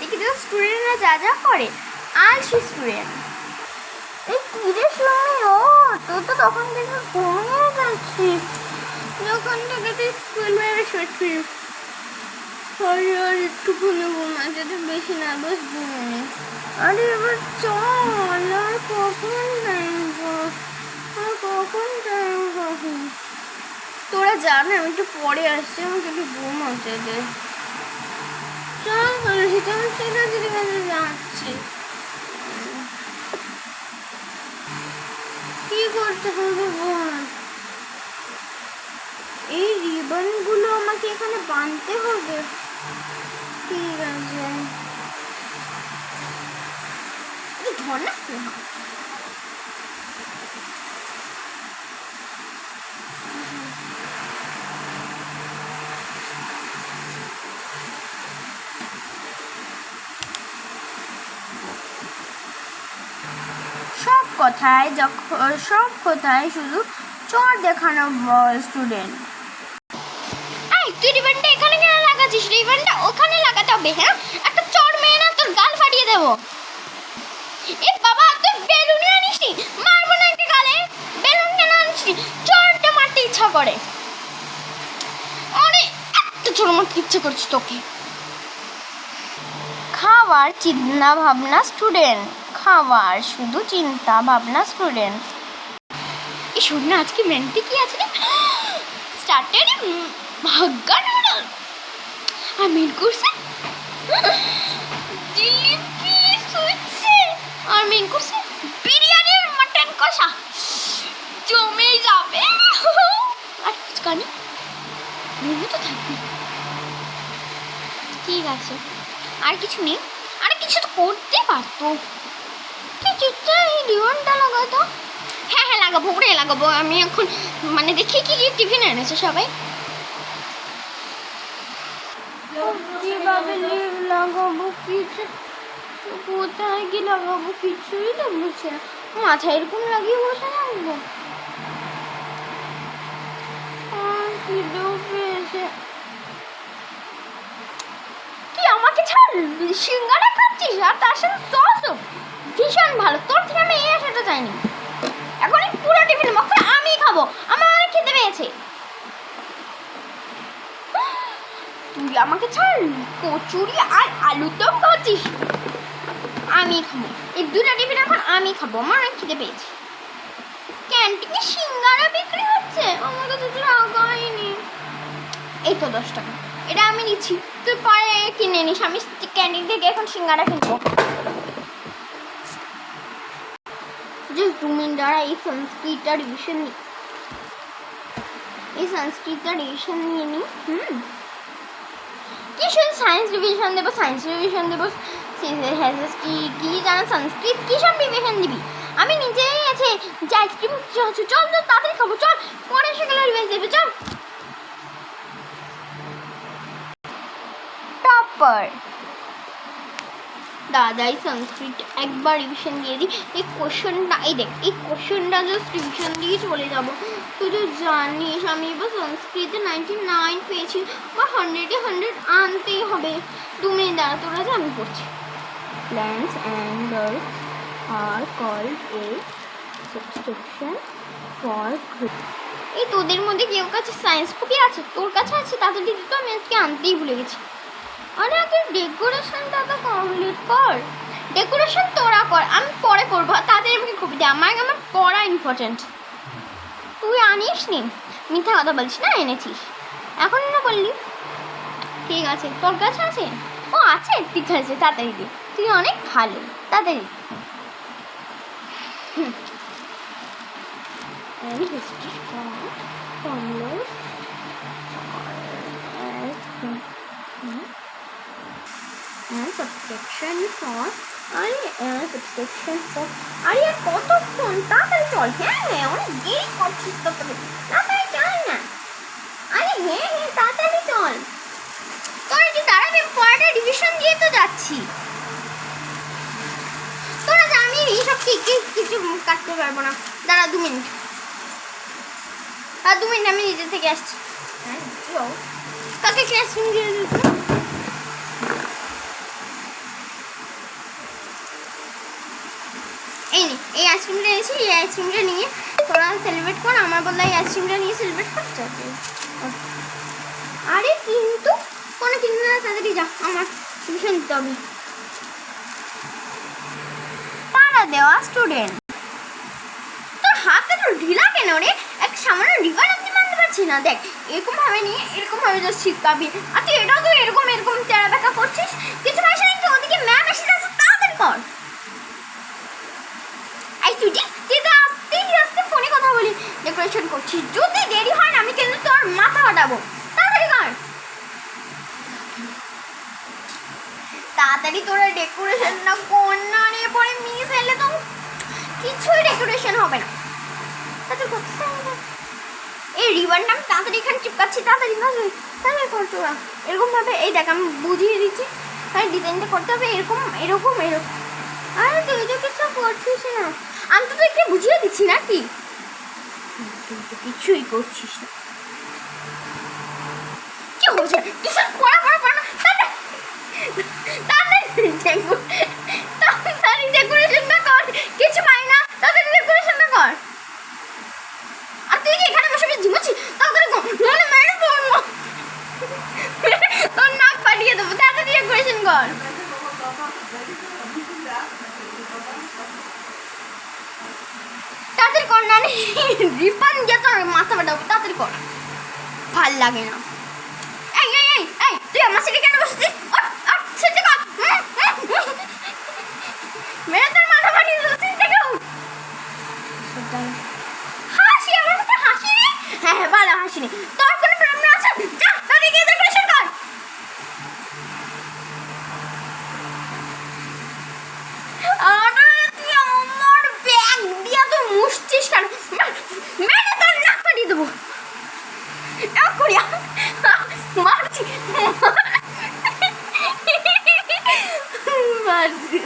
দেখি তো স্টুডেন্টরা যা যা করে, আলসি স্টুডেন্ট। এই কিরে শুনি, ও তুই তো তখন থেকে ঘুমিয়ে যাচ্ছিস, যখন থেকে তুই স্কুল বেড়ে শুয়েছিস। আর একটুখানি ঘুমাই, যদি বেশি নার্ভাস ঘুমিয়ে। আরে এবার চল, আর কখন টাইম কখন তোরা জানে আমি একটু পরে আসছি, আমাকে একটু ঘুমাতে দে। চল সেটা যদি যাচ্ছি, কি করতে হবে বল? এই রিবনগুলো আমাকে এখানে বাঁধতে হবে। ঠিক আছে, ধর না স্নেহা। সব কথায় শুধু চর দেখানো স্টুডেন্ট। এই তুই রিবনটা এখানে কেন লাগাচ্ছিস? রিবনটা ওখানে লাগাতে হবে। হ্যাঁ, একটা চর মেয়ে না তোর গাল ফাটিয়ে দেবো। এ বাবা, তুই বেলুনই আনিসনি? মারবো না একটা গালে। বেলুন কেন আনিসনি? চরটা মারতে ইচ্ছা করে। আরে এত চোর মারতে ইচ্ছা করছে তোকে। খাবার চিন্তা ভাবনা স্টুডেন্ট, খাবার শুধু চিন্তা ভাবনা স্টুডেন্ট। এই শোন না, আজকে মেনুতে কি আছে রে? স্টার্টারে ভাগ্যা নুডল, আর মেন কোর্সে জিলিপি সুইটসে, আর মেন কোর্সে বিরিয়ানি আর মাটন কষা। জমে যাবে। আর ফুচকানি মেনু তো থাকবে। ঠিক আছে, আর কিছু নেই? আর কিছু তো করতে পারতো। এই রিবনটা লাগাতো। হ্যাঁ লাগাবো, ওরে লাগাবো। আমি এখন মানে দেখি কি কি টিফিন এনেছে সবাই। কিভাবে লাগাবো, কিছু কোথায় কি লাগাবো কিছুই তো বুঝছে না। মাথায় এরকম লাগিয়ে বসে থাকবো। তুই আমাকে ছাড়, সিঙ্গারা খাচ্ছিস আর তার সাথে সসও ভীষণ ভালো। তোর থেকে আমি এই আশাটা চাইনি। এখন এই পুরো টিফিন মক্কা আমি খাবো, আমার অনেক খেতে পেয়েছে। তুই আমাকে ছাড়, কচুরি আর আলুর দম খাচ্ছিস, আমি খাবো। এই দুটো টিফিন এখন আমি খাবো, আমার অনেক খেতে পেয়েছে। ক্যান্টিনে সিঙ্গারা বিক্রি হচ্ছে, আমার কাছে তো লাগাইনি। এই তো 10 টাকা, এটা আমি নিচ্ছি, তুই পরে কিনে নিস। আমি ক্যান্টিন থেকে এখন সিঙ্গারা কিনবো। জাস্ট 2 মিনিট দ্বারা এই সংস্কৃতটা রিভিশন নিই। নিয়ে নিই। কি শুধু সায়েন্স রিভিশন দেবো, কি জানা সংস্কৃত কি সব রিভিশন দিবি? আমি নিজেই আছে যে আইসক্রিম চল তাড়াতাড়ি খাবো, চল পরে সেগুলো রিভিশন দেবে। চল টপার দাদাই সংস্কৃত একবার রিভিশন দিয়ে দিই। এই কোশ্চেনটা, এই দেখ, এই কোশ্চেনটা জাস্ট রিভিশন দিয়ে চলে যাবো। তুই তো জানিস আমি এবার সংস্কৃতে 99 পেয়েছি, বা 100-এ 100 আনতেই হবে। 2 মিনিট দ্বারা তোরা যে আমি পড়ছি। প্ল্যান্টস অ্যান্ড বার্ডস আর called a subscription for growth. এই তোদের মধ্যে কেউ কাছে সায়েন্স কপি আছে? তোর কাছে আছে? তাড়াতাড়ি তো, আমি আজকে আনতেই ভুলে গেছি। আরে আগে ডেকোরেশনটা তো কমপ্লিট কর। ডেকোরেশন তোরা কর, আমি পরে করবো। তাদের আমাকে কপি দে, আমার পড়া ইম্পর্টেন্ট। তুই আনিস নি, মিথ্যা কথা বলছিস না, এনেছিস এখন না বললি। ঠিক আছে, তোর কাছে আছে? ও আছে, ঠিক আছে, তাড়াতাড়ি দে, তুই অনেক ভালো, তাড়াতাড়ি। Subscription for, subscription for. আরে আর কতক্ষণ, তাড়াতাড়ি চল। হ্যাঁ অনেক দেরি করছিস তো, তাড়াতাড়ি চল না। আরে হ্যাঁ তাড়াতাড়ি চল। তোর একটু দাঁড়া, আমি পড়াটা রিভিশন দিয়ে তো যাচ্ছি। তোরা জানি এইসব কিছু কাটতে পারবো না। দাঁড়া 2 মিনিট, আর 2 মিনিট আমি নিজে থেকে আসছি। হ্যাঁ কাকে ক্লাসরুম দিয়ে দিচ্ছ? এই নে, এই আইসক্রিমটা এনেছি, এই আইসক্রিমটা নিয়ে তোরা সেলিব্রেট কর। আমার বললো এই আইসক্রিমটা নিয়ে সেলিব্রেট করতে হবে। আরে কিন্তু কোনো কিন্তু না, তাড়াতাড়ি যা, আমার টিউশন দিতে হবে। পাড়া দেওয়া স্টুডেন্ট, তোর হাতে তো ঢিলা কেন রে? এক সামান্য রিবার আপনি মানতে পারছি না। দেখ এরকম ভাবে নিয়ে এরকম ভাবে যা শিখাবি, আর তুই এটাও তো এরকম এরকম তেরা বেঁকা করছিস। কিছু পয়সা নাকি ওদিকে ম্যাম এসে যাচ্ছে, তাড়াতাড়ি কর। এই সুইটি, তুই তো আস্তে আস্তে ফোনে কথা বলি ডেকোরেশন করছিস। যদি দেরি হয় না আমি কিন্তু তোর মাথা ফাটাবো। তাড়াতাড়ি কর, তাড়াতাড়ি তোরা ডেকোরেশন না কর না রে, পরে মিস এলে তো কিছুই ডেকোরেশন হবে না। তাড়াতাড়ি কর, এই রিবনটা আমি তাড়াতাড়ি এখানে চিপকাচ্ছি, তাড়াতাড়ি তাড়াতাড়ি কর তোরা। এরকম ভাবে এই দেখ আমি বুঝিয়ে দিচ্ছি, তাই ডিজাইনটা করতে হবে এরকম এরকম এরকম। আরে তুই তো কিছু করছিস না, আমি তো তোকে বুঝিয়ে দিচ্ছি নাকি? তুই তো কিছুই করছিস না। কি হচ্ছে? তুই সব পড়া না, তাড়াতাড়ি ডেকোরেশনটা কর। কিছু পাই না, তাড়াতাড়ি ডেকোরেশনটা কর। আর তুই কি এখানে বসে ঝিমুচ্ছিস? তাড়াতাড়ি কর, নাহলে মেরে দেবো, তোর নাক ফাটিয়ে দেবো। তাড়াতাড়ি ডেকোরেশন কর। তাড়াতাড়ি কর, না রিফান্ড দিয়ে তোর মাথা ফাটাবো। তাড়াতাড়ি কর, ভাল লাগে না। এই এই এই এই তুই আমার সাথে কেন বসেছিস? সেটা কর, মেরে তোর মাথা ফাটিয়ে দেবো। দেখো হাসি, আমার মতো হাসি নি? হ্যাঁ হ্যাঁ ভালো হাসি নি। তোর কোনো প্রবলেম আছে? যা তাড়াতাড়ি গিয়ে ডেকোরেশন কর। আরে তুই আমার ব্যাগ দিয়া তো মুছছিস কেন? মেরে তোর নাক ফাটিয়ে দেবো। করিয়া মারছি মারছি